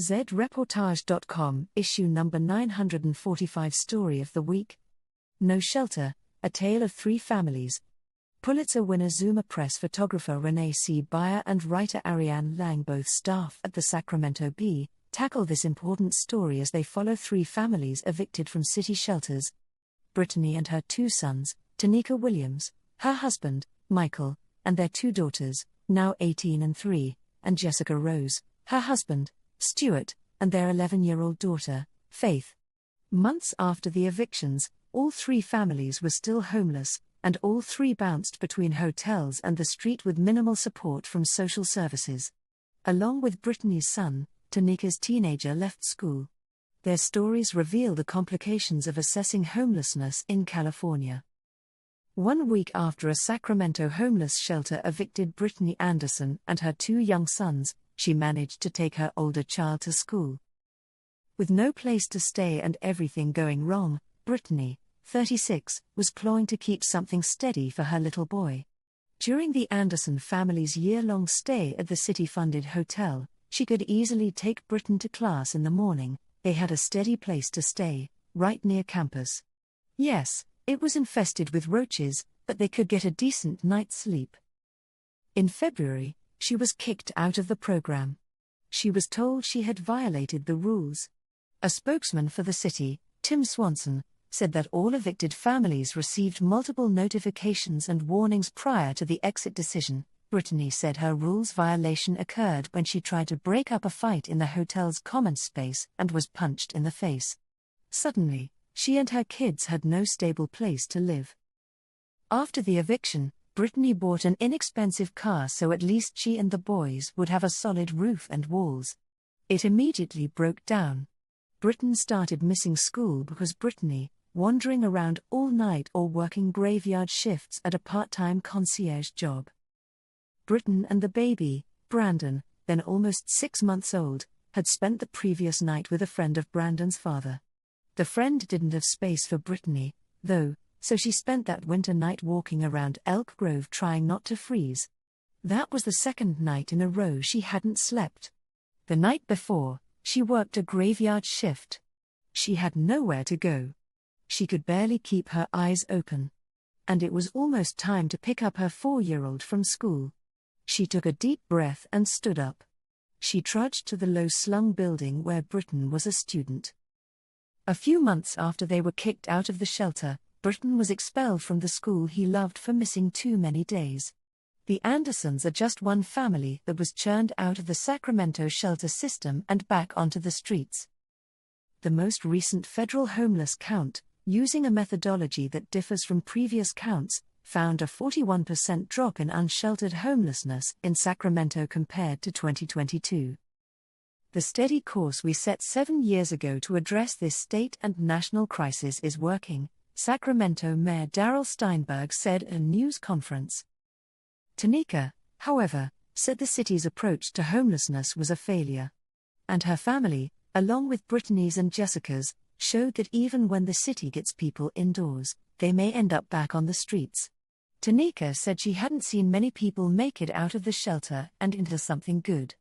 zReportage.com, issue number 945, story of the week. No Shelter, A Tale of Three Families. Pulitzer winner ZUMA Press photographer Renee C. Byer and writer Ariane Lange, both staff at the Sacramento Bee, tackle this important story as they follow three families evicted from city shelters. Brittany and her two sons, Tanika Williams, her husband, Michael, and their two daughters, now 18 and 3, and Jessica Rose, her husband, Stewart, and their 11-year-old daughter, Faith. Months after the evictions, all three families were still homeless, and all three bounced between hotels and the street with minimal support from social services. Along with Brittany's son, Tanika's teenager left school. Their stories reveal the complications of assessing homelessness in California. 1 week after a Sacramento homeless shelter evicted Brittany Anderson and her two young sons, she managed to take her older child to school. With no place to stay and everything going wrong, Brittany, 36, was clawing to keep something steady for her little boy. During the Anderson family's year-long stay at the city-funded hotel, she could easily take Britton to class in the morning. They had a steady place to stay, right near campus. Yes, it was infested with roaches, but they could get a decent night's sleep. In February, she was kicked out of the program. She was told she had violated the rules. A spokesman for the city, Tim Swanson, said that all evicted families received multiple notifications and warnings prior to the exit decision. Brittany said her rules violation occurred when she tried to break up a fight in the hotel's common space and was punched in the face. Suddenly, she and her kids had no stable place to live. After the eviction, Brittany bought an inexpensive car so at least she and the boys would have a solid roof and walls. It immediately broke down. Britton started missing school because Brittany, wandering around all night or working graveyard shifts at a part-time concierge job. Britton and the baby, Brandon, then almost 6 months old, had spent the previous night with a friend of Brandon's father. The friend didn't have space for Brittany, though, so she spent that winter night walking around Elk Grove trying not to freeze. That was the second night in a row she hadn't slept. The night before, she worked a graveyard shift. She had nowhere to go. She could barely keep her eyes open. And it was almost time to pick up her 4-year-old from school. She took a deep breath and stood up. She trudged to the low-slung building where Britton was a student. A few months after they were kicked out of the shelter, Britton was expelled from the school he loved for missing too many days. The Andersons are just one family that was churned out of the Sacramento shelter system and back onto the streets. The most recent federal homeless count, using a methodology that differs from previous counts, found a 41% drop in unsheltered homelessness in Sacramento compared to 2022. The steady course we set 7 years ago to address this state and national crisis is working, Sacramento Mayor Darrell Steinberg said at a news conference. Tanika, however, said the city's approach to homelessness was a failure. And her family, along with Brittany's and Jessica's, showed that even when the city gets people indoors, they may end up back on the streets. Tanika said she hadn't seen many people make it out of the shelter and into something good.